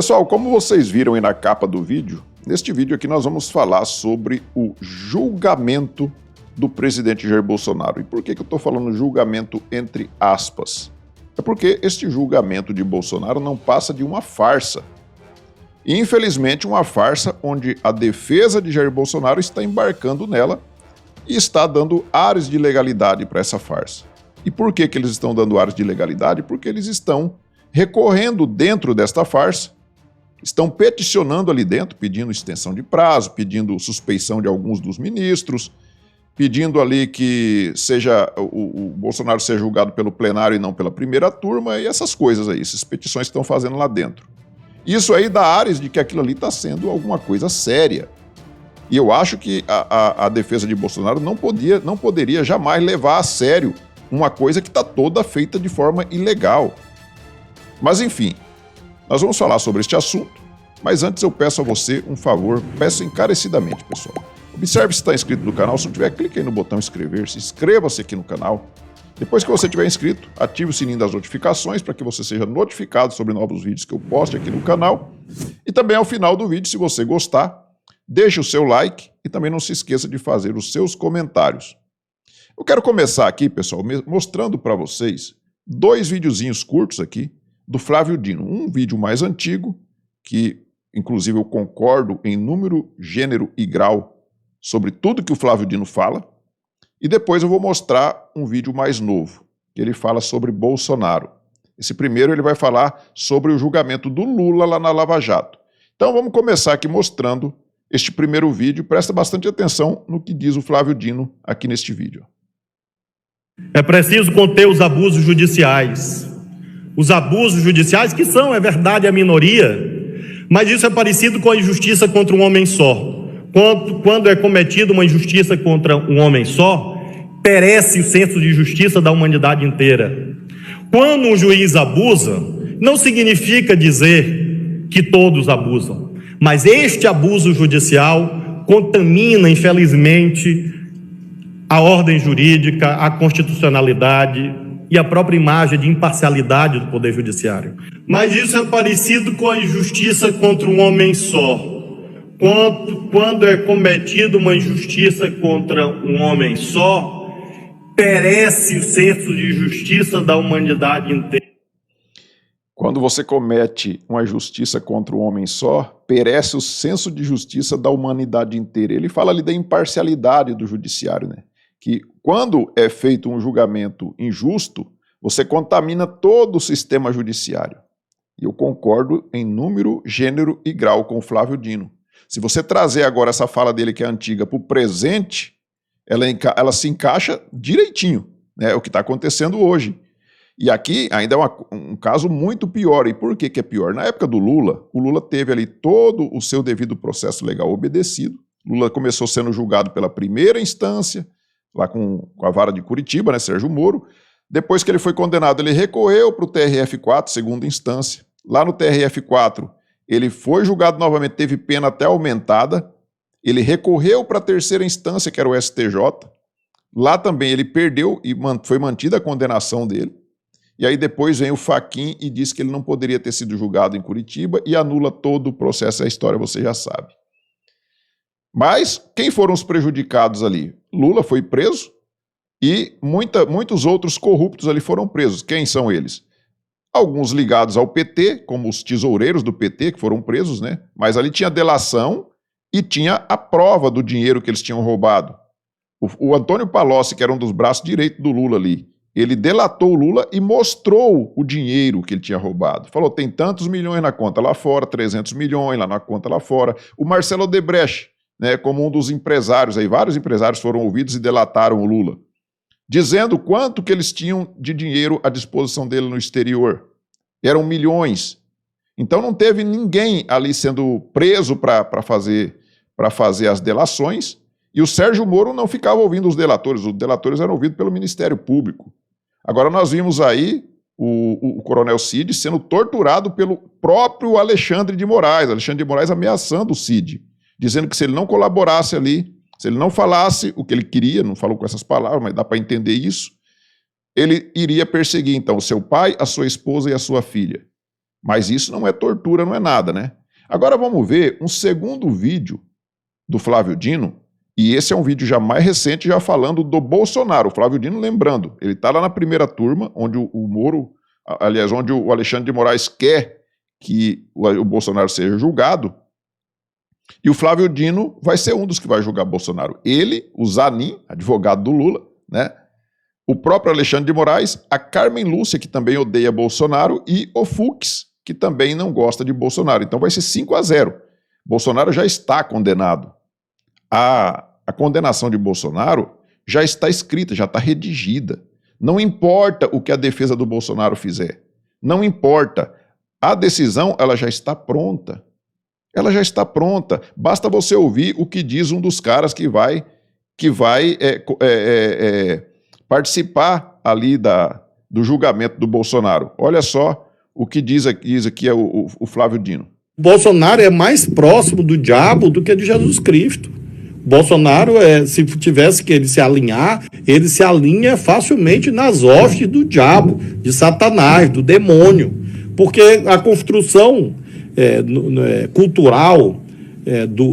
Pessoal, como vocês viram aí na capa do vídeo, neste vídeo aqui nós vamos falar sobre o julgamento do presidente Jair Bolsonaro. E por que eu estou falando julgamento entre aspas? É porque este julgamento de Bolsonaro não passa de uma farsa. E, infelizmente, uma farsa onde a defesa de Jair Bolsonaro está embarcando nela e está dando ares de legalidade para essa farsa. E por que eles estão dando ares de legalidade? Porque eles estão recorrendo dentro desta farsa, estão peticionando ali dentro, pedindo extensão de prazo, pedindo suspeição de alguns dos ministros, pedindo ali que o Bolsonaro seja julgado pelo plenário e não pela primeira turma, e essas coisas aí, essas petições que estão fazendo lá dentro. Isso aí dá ares de que aquilo ali está sendo alguma coisa séria. E eu acho que a defesa de Bolsonaro não poderia jamais levar a sério uma coisa que está toda feita de forma ilegal. Mas enfim, nós vamos falar sobre este assunto, mas antes eu peço a você um favor, peço encarecidamente, pessoal. Observe se está inscrito no canal, se não tiver, clique aí no botão inscrever-se, inscreva-se aqui no canal. Depois que você estiver inscrito, ative o sininho das notificações para que você seja notificado sobre novos vídeos que eu poste aqui no canal. E também ao final do vídeo, se você gostar, deixe o seu like e também não se esqueça de fazer os seus comentários. Eu quero começar aqui, pessoal, mostrando para vocês dois videozinhos curtos aqui do Flávio Dino. Um vídeo mais antigo, que inclusive eu concordo em número, gênero e grau sobre tudo que o Flávio Dino fala. E depois eu vou mostrar um vídeo mais novo, que ele fala sobre Bolsonaro. Esse primeiro ele vai falar sobre o julgamento do Lula lá na Lava Jato. Então vamos começar aqui mostrando este primeiro vídeo. Presta bastante atenção no que diz o Flávio Dino aqui neste vídeo. É preciso conter os abusos judiciais. Os abusos judiciais que são, é verdade, a minoria, mas isso é parecido com a injustiça contra um homem só. Quando é cometida uma injustiça contra um homem só, perece o senso de justiça da humanidade inteira. Quando um juiz abusa, não significa dizer que todos abusam, mas este abuso judicial contamina, infelizmente, a ordem jurídica, a constitucionalidade e a própria imagem de imparcialidade do Poder Judiciário. Mas isso é parecido com a injustiça contra um homem só. Quando é cometida uma injustiça contra um homem só, perece o senso de justiça da humanidade inteira. Quando você comete uma justiça contra um homem só, perece o senso de justiça da humanidade inteira. Ele fala ali da imparcialidade do judiciário, né? Que quando é feito um julgamento injusto, você contamina todo o sistema judiciário. E eu concordo em número, gênero e grau com o Flávio Dino. Se você trazer agora essa fala dele que é antiga para o presente, ela se encaixa direitinho, né? É o que está acontecendo hoje. E aqui ainda é um caso muito pior. E por que é pior? Na época do Lula, o Lula teve ali todo o seu devido processo legal obedecido. Lula começou sendo julgado pela primeira instância, lá com a vara de Curitiba, né, Sérgio Moro. Depois que ele foi condenado, ele recorreu para o TRF4, segunda instância. Lá no TRF4, ele foi julgado novamente, teve pena até aumentada. Ele recorreu para a terceira instância, que era o STJ. Lá também ele perdeu e foi mantida a condenação dele. E aí depois vem o Fachin e diz que ele não poderia ter sido julgado em Curitiba e anula todo o processo. A história você já sabe. Mas quem foram os prejudicados ali? Lula foi preso e muitos outros corruptos ali foram presos. Quem são eles? Alguns ligados ao PT, como os tesoureiros do PT, que foram presos, né? Mas ali tinha delação e tinha a prova do dinheiro que eles tinham roubado. O Antônio Palocci, que era um dos braços direitos do Lula ali, ele delatou o Lula e mostrou o dinheiro que ele tinha roubado. Falou, tem tantos milhões na conta lá fora, 300 milhões lá na conta lá fora. O Marcelo Odebrecht, né, como um dos empresários, aí vários empresários foram ouvidos e delataram o Lula, dizendo quanto que eles tinham de dinheiro à disposição dele no exterior. Eram milhões. Então não teve ninguém ali sendo preso para fazer as delações, e o Sérgio Moro não ficava ouvindo os delatores eram ouvidos pelo Ministério Público. Agora nós vimos aí o Coronel Cid sendo torturado pelo próprio Alexandre de Moraes ameaçando o Cid, dizendo que se ele não colaborasse ali, se ele não falasse o que ele queria, não falou com essas palavras, mas dá para entender isso, ele iria perseguir, então, o seu pai, a sua esposa e a sua filha. Mas isso não é tortura, não é nada, né? Agora vamos ver um segundo vídeo do Flávio Dino, e esse é um vídeo já mais recente, já falando do Bolsonaro. O Flávio Dino, lembrando, ele está lá na primeira turma, onde o Moro, aliás, onde o Alexandre de Moraes quer que o Bolsonaro seja julgado, e o Flávio Dino vai ser um dos que vai julgar Bolsonaro. Ele, o Zanin, advogado do Lula, né? O próprio Alexandre de Moraes, a Carmen Lúcia, que também odeia Bolsonaro, e o Fux, que também não gosta de Bolsonaro. Então vai ser 5-0. Bolsonaro já está condenado. A condenação de Bolsonaro já está escrita, já está redigida. Não importa o que a defesa do Bolsonaro fizer. Não importa. A decisão, ela já está pronta. Ela já está pronta. Basta você ouvir o que diz um dos caras que vai participar ali do julgamento do Bolsonaro. Olha só o que diz aqui é o Flávio Dino. Bolsonaro é mais próximo do diabo do que de Jesus Cristo. Bolsonaro, se tivesse que ele se alinhar, ele se alinha facilmente nas hostes do diabo, de Satanás, do demônio. Porque a construção cultural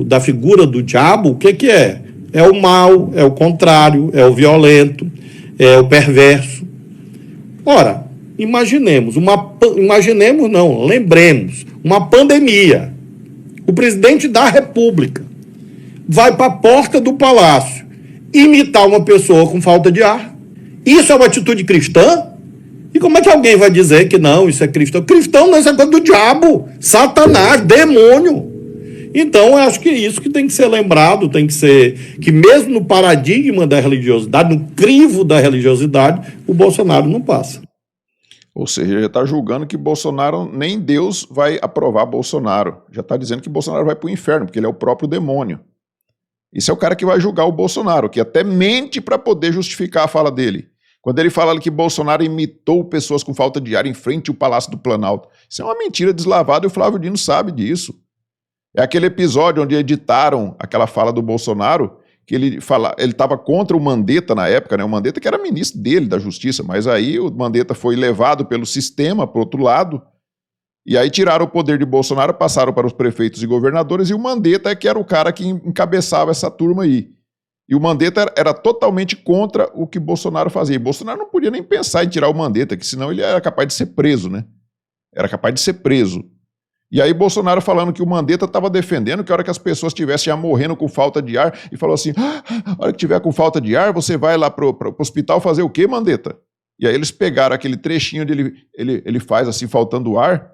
da figura do diabo, o que é? É o mal, é o contrário, é o violento, é o perverso. Ora, lembremos, uma pandemia. O presidente da República vai para a porta do palácio imitar uma pessoa com falta de ar. Isso é uma atitude cristã? E como é que alguém vai dizer que não, isso é cristão? Cristão não, isso é coisa do diabo, Satanás, demônio. Então, eu acho que isso que tem que ser lembrado, tem que ser que mesmo no paradigma da religiosidade, no crivo da religiosidade, o Bolsonaro não passa. Ou seja, já está julgando que Bolsonaro, nem Deus vai aprovar Bolsonaro. Já está dizendo que Bolsonaro vai para o inferno, porque ele é o próprio demônio. Esse é o cara que vai julgar o Bolsonaro, que até mente para poder justificar a fala dele. Quando ele fala que Bolsonaro imitou pessoas com falta de ar em frente ao Palácio do Planalto. Isso é uma mentira deslavada e o Flávio Dino sabe disso. É aquele episódio onde editaram aquela fala do Bolsonaro, que ele estava contra o Mandetta na época, né? O Mandetta que era ministro dele, da Justiça, mas aí o Mandetta foi levado pelo sistema para o outro lado, e aí tiraram o poder de Bolsonaro, passaram para os prefeitos e governadores, e o Mandetta é que era o cara que encabeçava essa turma aí. E o Mandetta era totalmente contra o que Bolsonaro fazia. E Bolsonaro não podia nem pensar em tirar o Mandetta, que senão ele era capaz de ser preso, né? Era capaz de ser preso. E aí Bolsonaro falando que o Mandetta estava defendendo que a hora que as pessoas estivessem já morrendo com falta de ar, e falou assim, a hora que tiver com falta de ar, você vai lá pro hospital fazer o quê, Mandetta? E aí eles pegaram aquele trechinho onde ele faz assim, faltando ar,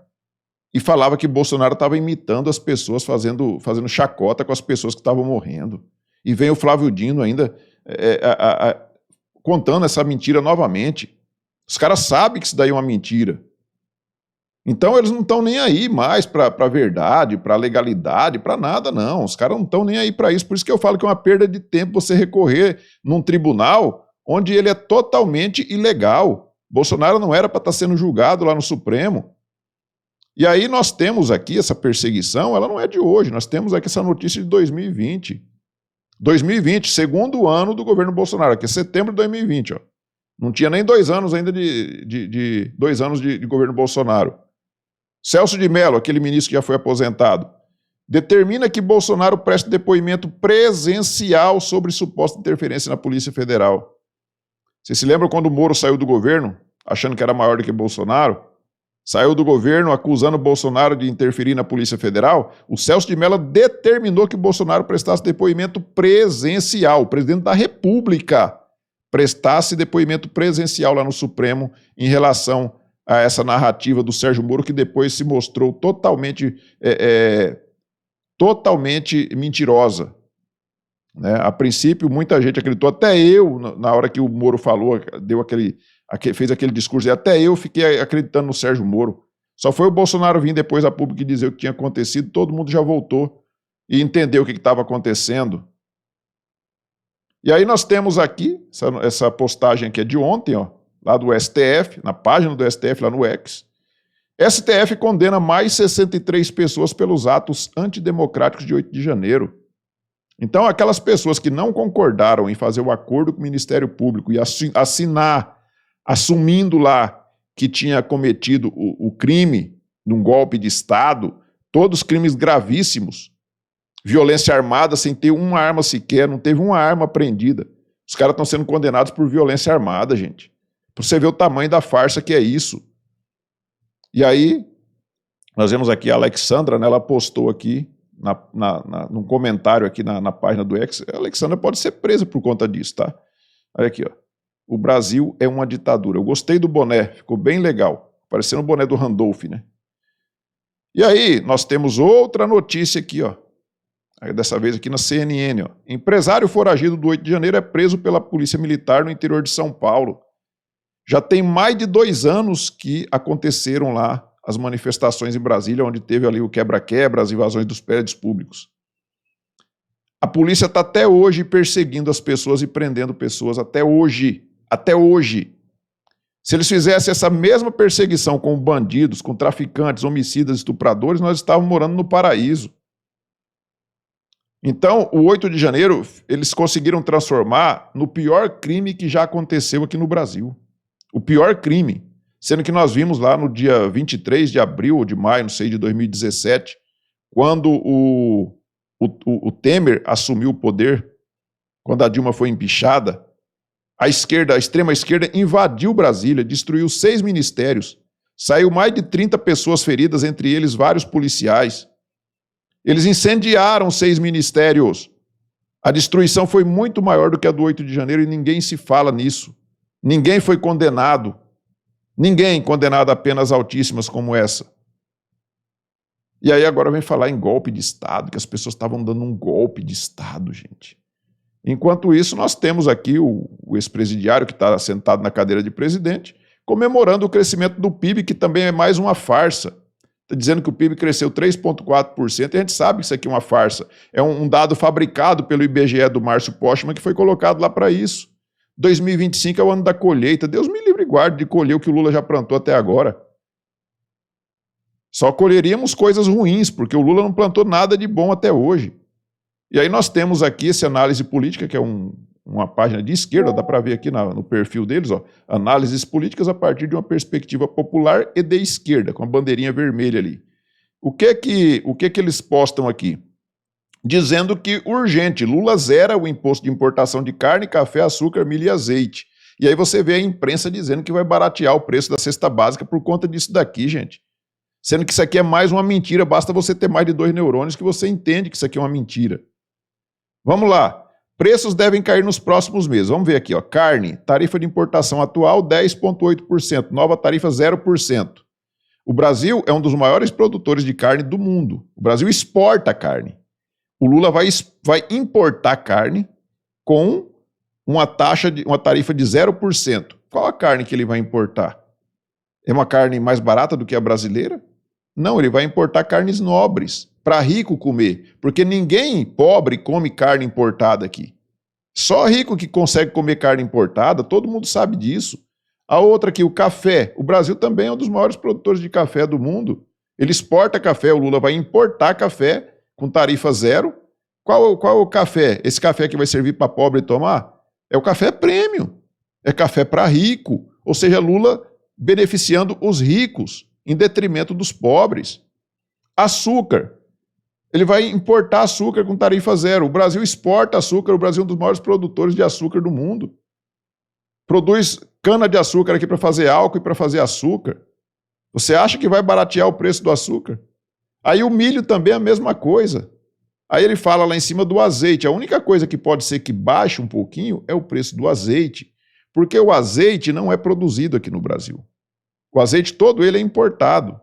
e falava que Bolsonaro estava imitando as pessoas, fazendo chacota com as pessoas que estavam morrendo. E vem o Flávio Dino ainda contando essa mentira novamente. Os caras sabem que isso daí é uma mentira. Então eles não estão nem aí mais para a verdade, para a legalidade, para nada, não. Os caras não estão nem aí para isso. Por isso que eu falo que é uma perda de tempo você recorrer num tribunal onde ele é totalmente ilegal. Bolsonaro não era para estar sendo julgado lá no Supremo. E aí nós temos aqui essa perseguição, ela não é de hoje, nós temos aqui essa notícia de 2020. 2020, segundo ano do governo Bolsonaro, aqui é setembro de 2020, ó. Não tinha nem 2 anos ainda de 2 anos de governo Bolsonaro. Celso de Mello, aquele ministro que já foi aposentado, determina que Bolsonaro preste depoimento presencial sobre suposta interferência na Polícia Federal. Vocês se lembram quando o Moro saiu do governo, achando que era maior do que Bolsonaro? Saiu do governo acusando Bolsonaro de interferir na Polícia Federal? O Celso de Mello determinou que Bolsonaro prestasse depoimento presencial. O presidente da República prestasse depoimento presencial lá no Supremo em relação a essa narrativa do Sérgio Moro, que depois se mostrou totalmente mentirosa. Né? A princípio, muita gente acreditou, até eu, na hora que o Moro falou, fez aquele discurso, e até eu fiquei acreditando no Sérgio Moro. Só foi o Bolsonaro vir depois a público e dizer o que tinha acontecido, todo mundo já voltou e entendeu o que estava acontecendo. E aí nós temos aqui, essa postagem aqui é de ontem, ó, lá do STF, na página do STF, lá no X. STF condena mais 63 pessoas pelos atos antidemocráticos de 8 de janeiro. Então, aquelas pessoas que não concordaram em fazer o acordo com o Ministério Público e assinar, assumindo lá que tinha cometido o crime, num golpe de Estado, todos crimes gravíssimos. Violência armada sem ter uma arma sequer, não teve uma arma apreendida. Os caras estão sendo condenados por violência armada, gente. Para você ver o tamanho da farsa que é isso. E aí, nós vemos aqui a Alexandra, né, ela postou aqui, num comentário aqui na página do X, a Alexandra pode ser presa por conta disso, tá? Olha aqui, ó. O Brasil é uma ditadura. Eu gostei do boné, ficou bem legal. Parecendo o boné do Randolph, né? E aí, nós temos outra notícia aqui, ó. Dessa vez aqui na CNN, ó. Empresário foragido do 8 de janeiro é preso pela Polícia Militar no interior de São Paulo. Já tem mais de 2 anos que aconteceram lá as manifestações em Brasília, onde teve ali o quebra-quebra, as invasões dos prédios públicos. A polícia está até hoje perseguindo as pessoas e prendendo pessoas, até hoje. Até hoje. Se eles fizessem essa mesma perseguição com bandidos, com traficantes, homicidas, estupradores, nós estávamos morando no paraíso. Então, o 8 de janeiro, eles conseguiram transformar no pior crime que já aconteceu aqui no Brasil. O pior crime. Sendo que nós vimos lá no dia 23 de abril ou de maio, não sei, de 2017, quando o Temer assumiu o poder, quando a Dilma foi empichada, a extrema esquerda invadiu Brasília, destruiu 6 ministérios, saiu mais de 30 pessoas feridas, entre eles vários policiais. Eles incendiaram 6 ministérios. A destruição foi muito maior do que a do 8 de janeiro e ninguém se fala nisso. Ninguém foi condenado. Ninguém condenado a penas altíssimas como essa. E aí agora vem falar em golpe de Estado, que as pessoas estavam dando um golpe de Estado, gente. Enquanto isso, nós temos aqui o ex-presidiário que está sentado na cadeira de presidente, comemorando o crescimento do PIB, que também é mais uma farsa. Está dizendo que o PIB cresceu 3,4%, e a gente sabe que isso aqui é uma farsa. É um dado fabricado pelo IBGE do Márcio Postman, que foi colocado lá para isso. 2025 é o ano da colheita. Deus me livre e guarde de colher o que o Lula já plantou até agora. Só colheríamos coisas ruins, porque o Lula não plantou nada de bom até hoje. E aí nós temos aqui essa análise política, que é uma página de esquerda, dá para ver aqui no perfil deles, ó, análises políticas a partir de uma perspectiva popular e de esquerda, com a bandeirinha vermelha ali. O que que eles postam aqui? Dizendo que urgente, Lula zera o imposto de importação de carne, café, açúcar, milho e azeite. E aí você vê a imprensa dizendo que vai baratear o preço da cesta básica por conta disso daqui, gente. Sendo que isso aqui é mais uma mentira, basta você ter mais de 2 neurônios que você entende que isso aqui é uma mentira. Vamos lá. Preços devem cair nos próximos meses. Vamos ver aqui, ó. Carne, tarifa de importação atual 10,8%, nova tarifa 0%. O Brasil é um dos maiores produtores de carne do mundo. O Brasil exporta carne. O Lula vai importar carne com uma tarifa de 0%. Qual a carne que ele vai importar? É uma carne mais barata do que a brasileira? Não, ele vai importar carnes nobres, para rico comer, porque ninguém pobre come carne importada aqui. Só rico que consegue comer carne importada, todo mundo sabe disso. A outra aqui, o café. O Brasil também é um dos maiores produtores de café do mundo. Ele exporta café, o Lula vai importar café com tarifa 0. Qual é o café? Esse café que vai servir para pobre tomar? É o café premium. É café para rico. Ou seja, Lula beneficiando os ricos em detrimento dos pobres. Açúcar. Ele vai importar açúcar com tarifa 0. O Brasil exporta açúcar, o Brasil é um dos maiores produtores de açúcar do mundo. Produz cana-de-açúcar aqui para fazer álcool e para fazer açúcar. Você acha que vai baratear o preço do açúcar? Aí o milho também é a mesma coisa. Aí ele fala lá em cima do azeite. A única coisa que pode ser que baixe um pouquinho é o preço do azeite, porque o azeite não é produzido aqui no Brasil. O azeite todo ele é importado.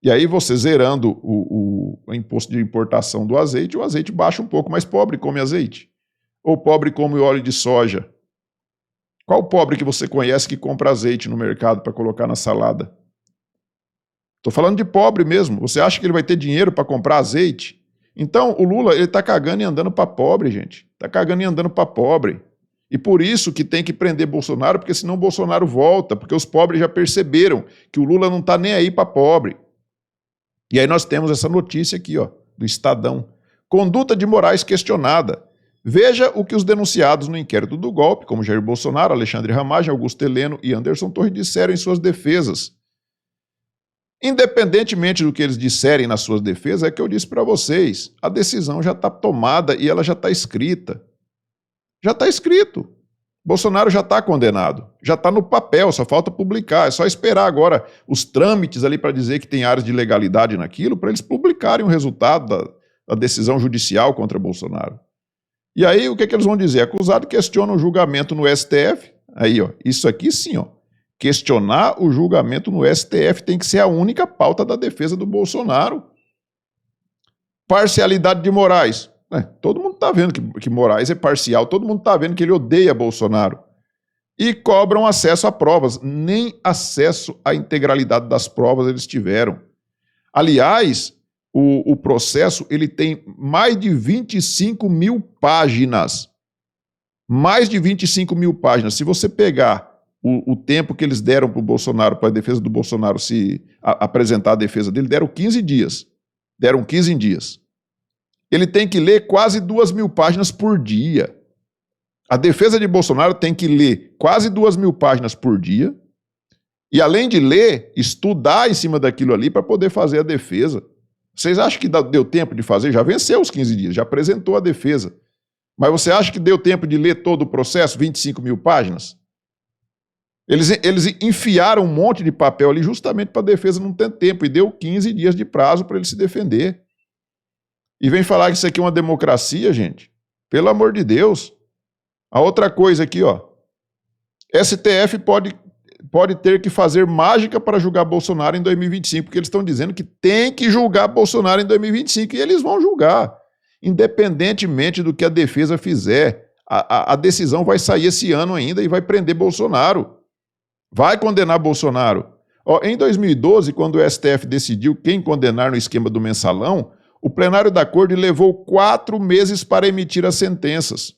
E aí você zerando o imposto de importação do azeite, o azeite baixa um pouco, mas pobre come azeite. Ou pobre come óleo de soja. Qual pobre que você conhece que compra azeite no mercado para colocar na salada? Estou falando de pobre mesmo. Você acha que ele vai ter dinheiro para comprar azeite? Então, o Lula, ele está cagando e andando para pobre, gente. Está cagando e andando para pobre. E por isso que tem que prender Bolsonaro, porque senão Bolsonaro volta, porque os pobres já perceberam que o Lula não está nem aí para pobre. E aí nós temos essa notícia aqui, ó, do Estadão. Conduta de Moraes questionada. Veja o que os denunciados no inquérito do golpe, como Jair Bolsonaro, Alexandre Ramagem, Augusto Heleno e Anderson Torres disseram em suas defesas. Independentemente do que eles disserem nas suas defesas, é que eu disse para vocês, a decisão já está tomada e ela já está escrita. Já está escrito. Bolsonaro já está condenado, já está no papel, só falta publicar. É só esperar agora os trâmites ali para dizer que tem áreas de legalidade naquilo, para eles publicarem o resultado da decisão judicial contra Bolsonaro. E aí o que eles vão dizer? Acusado questiona o julgamento no STF. Aí, ó, isso aqui sim, ó. Questionar o julgamento no STF tem que ser a única pauta da defesa do Bolsonaro. Parcialidade de Moraes. Todo mundo está vendo que Moraes é parcial, todo mundo está vendo que ele odeia Bolsonaro. E cobram acesso a provas. Nem acesso à integralidade das provas eles tiveram. Aliás, o processo ele tem mais de 25 mil páginas. Mais de 25 mil páginas. Se você pegar o tempo que eles deram para o Bolsonaro, para a defesa do Bolsonaro apresentar a defesa dele, deram 15 dias. Deram 15 dias. Ele tem que ler quase 2.000 páginas por dia. A defesa de Bolsonaro tem que ler quase 2.000 páginas por dia e, além de ler, estudar em cima daquilo ali para poder fazer a defesa. Vocês acham que deu tempo de fazer? Já venceu os 15 dias, já apresentou a defesa. Mas você acha que deu tempo de ler todo o processo, 25 mil páginas? Eles enfiaram um monte de papel ali justamente para a defesa não ter tempo e deu 15 dias de prazo para ele se defender. E vem falar que isso aqui é uma democracia, gente. Pelo amor de Deus. A outra coisa aqui, ó. STF pode ter que fazer mágica para julgar Bolsonaro em 2025, porque eles estão dizendo que tem que julgar Bolsonaro em 2025 e eles vão julgar. Independentemente do que a defesa fizer, a decisão vai sair esse ano ainda e vai prender Bolsonaro. Vai condenar Bolsonaro. Ó, em 2012, quando o STF decidiu quem condenar no esquema do mensalão, o plenário da Corte levou 4 meses para emitir as sentenças.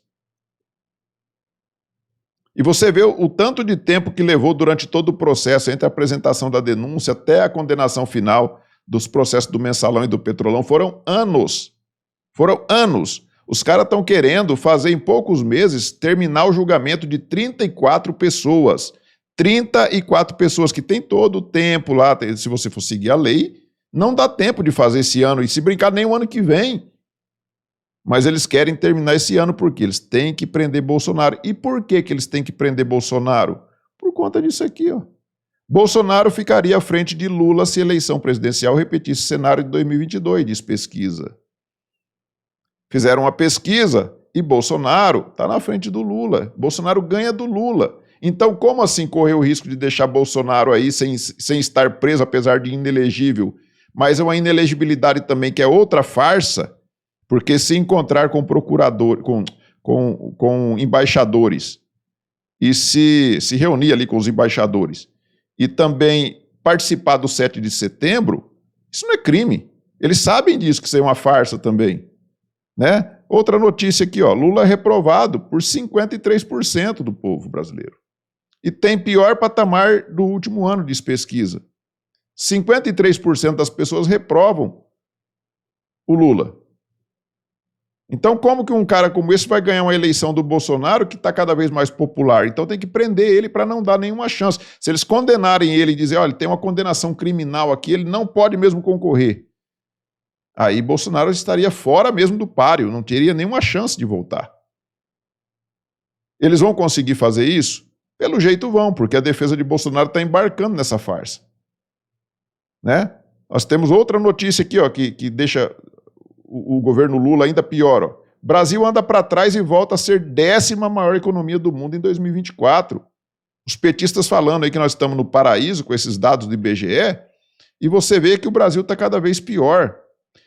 E você vê o tanto de tempo que levou durante todo o processo, entre a apresentação da denúncia até a condenação final dos processos do mensalão e do petrolão. Foram anos. Foram anos. Os caras estão querendo fazer em poucos meses terminar o julgamento de 34 pessoas. 34 pessoas que tem todo o tempo lá, se você for seguir a lei, não dá tempo de fazer esse ano, e se brincar nem o ano que vem. Mas eles querem terminar esse ano porque eles têm que prender Bolsonaro. E por que eles têm que prender Bolsonaro? Por conta disso aqui, ó. Bolsonaro ficaria à frente de Lula se a eleição presidencial repetisse o cenário de 2022, diz pesquisa. Fizeram uma pesquisa e Bolsonaro está na frente do Lula. Bolsonaro ganha do Lula. Então, como assim correr o risco de deixar Bolsonaro aí sem estar preso, apesar de inelegível? Mas é uma inelegibilidade também que é outra farsa, porque se encontrar com procurador, com embaixadores e se reunir ali com os embaixadores e também participar do 7 de setembro, isso não é crime. Eles sabem disso, que isso é uma farsa também, né? Outra notícia aqui, ó, Lula é reprovado por 53% do povo brasileiro. E tem pior patamar do último ano, diz pesquisa. 53% das pessoas reprovam o Lula. Então, como que um cara como esse vai ganhar uma eleição do Bolsonaro que está cada vez mais popular? Então tem que prender ele para não dar nenhuma chance. Se eles condenarem ele e dizer, olha, tem uma condenação criminal aqui, ele não pode mesmo concorrer. Aí Bolsonaro estaria fora mesmo do páreo, não teria nenhuma chance de voltar. Eles vão conseguir fazer isso? Pelo jeito vão, porque a defesa de Bolsonaro está embarcando nessa farsa. Né? Nós temos outra notícia aqui, ó, que deixa o governo Lula ainda pior. Ó. Brasil anda para trás e volta a ser 10ª maior economia do mundo em 2024. Os petistas falando aí que nós estamos no paraíso com esses dados do IBGE, e você vê que o Brasil está cada vez pior.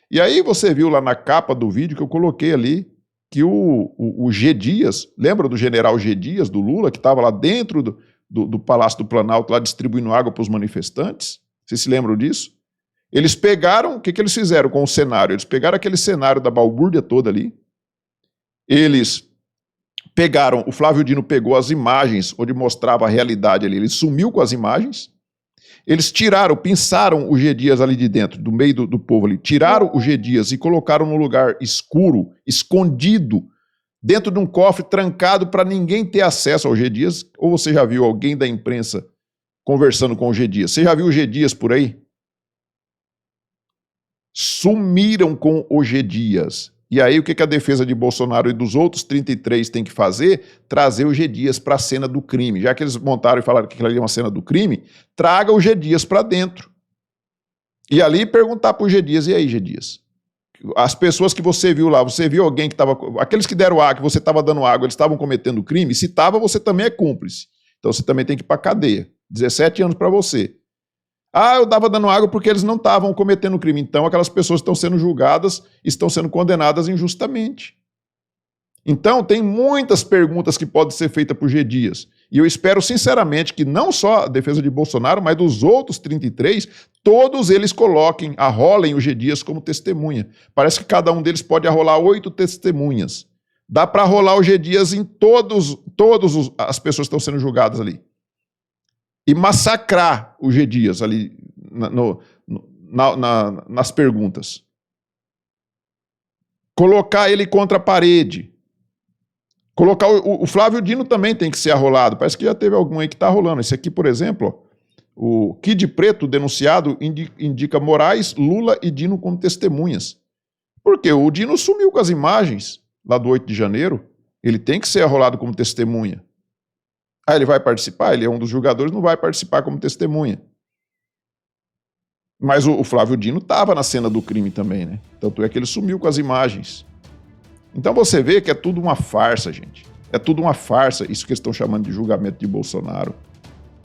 E aí você viu lá na capa do vídeo que eu coloquei ali, que o G. Dias, lembra do general G. Dias, do Lula, que estava lá dentro do Palácio do Planalto, lá distribuindo água para os manifestantes? Vocês se lembram disso? Eles pegaram, o que eles fizeram com o cenário? Eles pegaram aquele cenário da balbúrdia toda ali, eles pegaram, o Flávio Dino pegou as imagens onde mostrava a realidade ali, ele sumiu com as imagens, eles tiraram, pinçaram o G. Dias ali de dentro, do meio do povo ali, tiraram o G. Dias e colocaram num lugar escuro, escondido, dentro de um cofre trancado para ninguém ter acesso ao G. Dias. Ou você já viu alguém da imprensa conversando com o G. Dias? Você já viu o G. Dias por aí? sumiram com o G. Dias. E aí o que a defesa de Bolsonaro e dos outros 33 tem que fazer? Trazer o G. Dias para a cena do crime. Já que eles montaram e falaram que aquilo ali é uma cena do crime, traga o G. Dias para dentro. E ali perguntar para o G. Dias, e aí, G. Dias? As pessoas que você viu lá, você viu alguém que estava... Aqueles que deram água, que você estava dando água, eles estavam cometendo crime? Se estava, você também é cúmplice. Então você também tem que ir para a cadeia. 17 anos para você. Ah, eu estava dando água porque eles não estavam cometendo crime. Então aquelas pessoas estão sendo julgadas, estão sendo condenadas injustamente. Então tem muitas perguntas que podem ser feitas por G. Dias. E eu espero sinceramente que não só a defesa de Bolsonaro, mas dos outros 33, todos eles arrolem o G. Dias como testemunha. Parece que cada um deles pode arrolar 8 testemunhas. Dá para arrolar o G. Dias em todas as pessoas que estão sendo julgadas ali. E massacrar o G. Dias ali nas perguntas. Colocar ele contra a parede. Colocar o Flávio Dino também tem que ser arrolado. Parece que já teve algum aí que está rolando. Esse aqui, por exemplo, ó, o Kid Preto, denunciado, indica Moraes, Lula e Dino como testemunhas. Por quê? O Dino sumiu com as imagens lá do 8 de janeiro. Ele tem que ser arrolado como testemunha. Ah, ele vai participar? Ele é um dos julgadores, não vai participar como testemunha. Mas o Flávio Dino estava na cena do crime também, né? Tanto é que ele sumiu com as imagens. Então você vê que é tudo uma farsa, gente. É tudo uma farsa, isso que eles estão chamando de julgamento de Bolsonaro.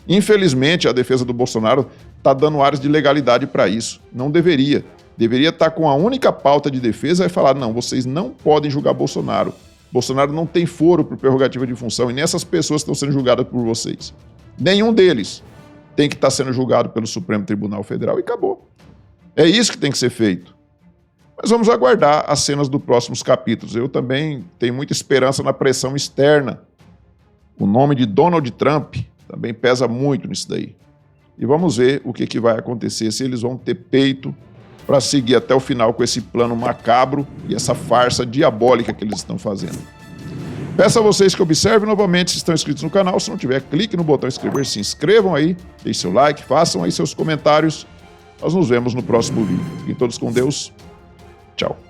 Infelizmente, a defesa do Bolsonaro está dando áreas de legalidade para isso. Não deveria. Deveria estar com a única pauta de defesa e falar, não, vocês não podem julgar Bolsonaro. Bolsonaro não tem foro por prerrogativa de função e nessas pessoas estão sendo julgadas por vocês. Nenhum deles tem que estar sendo julgado pelo Supremo Tribunal Federal e acabou. É isso que tem que ser feito. Mas vamos aguardar as cenas dos próximos capítulos. Eu também tenho muita esperança na pressão externa. O nome de Donald Trump também pesa muito nisso daí. E vamos ver o que vai acontecer, se eles vão ter peito para seguir até o final com esse plano macabro e essa farsa diabólica que eles estão fazendo. Peço a vocês que observem novamente se estão inscritos no canal. Se não tiver, clique no botão inscrever, se inscrevam aí, deixem seu like, façam aí seus comentários. Nós nos vemos no próximo vídeo. Fiquem todos com Deus. Tchau.